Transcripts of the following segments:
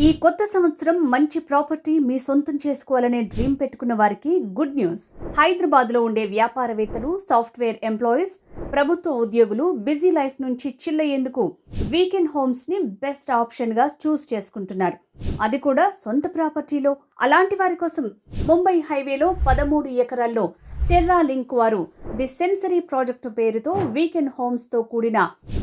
ఈ కొత్త సంవత్సరం మంచి ప్రాపర్టీ మీ సొంతం చేసుకోవాలనే డ్రీమ్ పెట్టుకున్న వారికి గుడ్ న్యూస్. హైదరాబాద్లో ఉండే వ్యాపారవేత్తలు, సాఫ్ట్వేర్ ఎంప్లాయీస్, ప్రభుత్వ ఉద్యోగులు బిజీ లైఫ్ నుంచి చిల్లయ్యేందుకు వీకెండ్ హోమ్స్ ని బెస్ట్ ఆప్షన్ గా చూస్ చేసుకుంటున్నారు. అది కూడా సొంత ప్రాపర్టీలో. అలాంటి వారి కోసం ముంబై హైవేలో 13 ఎకరాల్లో టెర్రా లింక్ వారు ది సెన్సరీ ప్రాజెక్టు పేరుతో వీకెండ్ హోమ్స్ తో కూడిన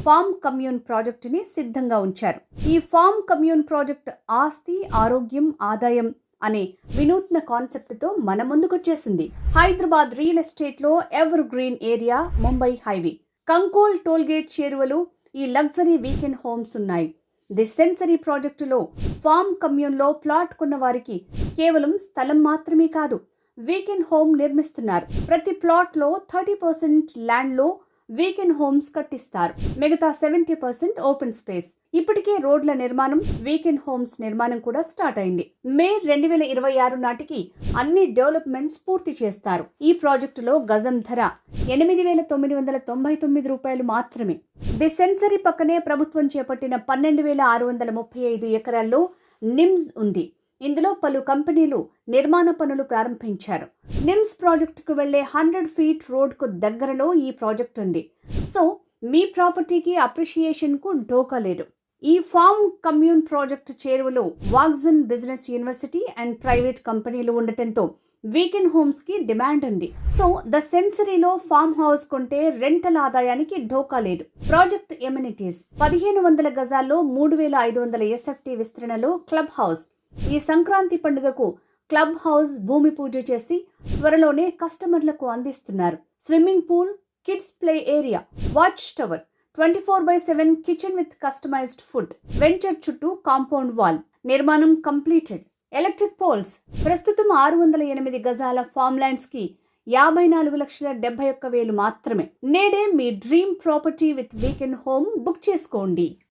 ఫార్మ్ కమ్యూన్ ప్రాజెక్టుని సిద్ధంగా ఉంచారు. ఈ ఫార్మ్ కమ్యూన్ ప్రాజెక్ట్ ఆస్తి, ఆరోగ్యం, ఆదాయం అనే వినూత్న కాన్సెప్ట్ తో మన ముందుకొచ్చేసింది. హైదరాబాద్ రియల్ ఎస్టేట్ లో evergreen area Mumbai highway, Kankol tollgate చేరువలో ఈ లగ్జరీ వీకెండ్ హోమ్స్ ఉన్నాయి. ది సెన్సరీ ప్రాజెక్టులో ఫార్మ్ కమ్యూన్ లో ప్లాట్ కొన్న వారికి కేవలం స్థలం మాత్రమే కాదు, వీకెండ్ హోమ్ నిర్మిస్తున్నారు. ప్రతి ప్లాట్ లో 30% ల్యాండ్ లో వీకెండ్ హోమ్స్ కట్టిస్తారు. మిగతా 70% ఓపెన్ స్పేస్. ఇప్పటికే రోడ్ల నిర్మాణం, వీకెండ్ హోమ్స్ నిర్మాణం కూడా స్టార్ట్ అయింది. మే 2026 నాటికి అన్ని డెవలప్మెంట్స్ పూర్తి చేస్తారు. ఈ ప్రాజెక్టులో గజం ధర 8,999 రూపాయలు మాత్రమే. ది సెన్సరీ పక్కనే ప్రభుత్వం చేపట్టిన 12,635 ఎకరాల్లో నిమ్స్ ఉంది. ఇందులో పలు కంపెనీలు నిర్మాణ పనులు ప్రారంభించారు. నిమ్స్ ప్రాజెక్టుకు వెళ్లే 100 ఫీట్ రోడ్కు దగ్గరలో ఈ ప్రాజెక్ట్ ఉంది. సో మీ ప్రాపర్టీకి అప్రిషియేషన్ కు ఢోకా లేదు. ఈ ఫార్మ్ కమ్యూన్ ప్రాజెక్ట్ చేరువలో వాగ్జన్ బిజినెస్ యూనివర్సిటీ అండ్ ప్రైవేట్ కంపెనీలు ఉండటంతో వీకెండ్ హోమ్స్ కి డిమాండ్ ఉంది. సో ద సెన్సరీలో ఫార్మ్ హౌస్ కొంటే రెంటల్ ఆదాయానికి ఢోకా లేదు. ప్రాజెక్ట్ ఎమ్యూనిటీస్: 1500 గజాల్లో 3500 SFT విస్తరణలో క్లబ్ హౌస్. ఈ సంక్రాంతి పండుగకు క్లబ్ హౌస్ భూమి పూజ చేసి త్వరలోనే కస్టమర్లకు అందిస్తున్నారు. Swimming pool, kids play area, watch tower, 24/7 kitchen with customised food. Venture చుట్టూ కాంపౌండ్ వాల్ నిర్మాణం కంప్లీటెడ్. Electric poles. ప్రస్తుతం 608 గజాల ఫార్మ్ ల్యాండ్స్ కి 54,71,000 మాత్రమే. నేడే మీ dream property with weekend home book చేసుకోండి.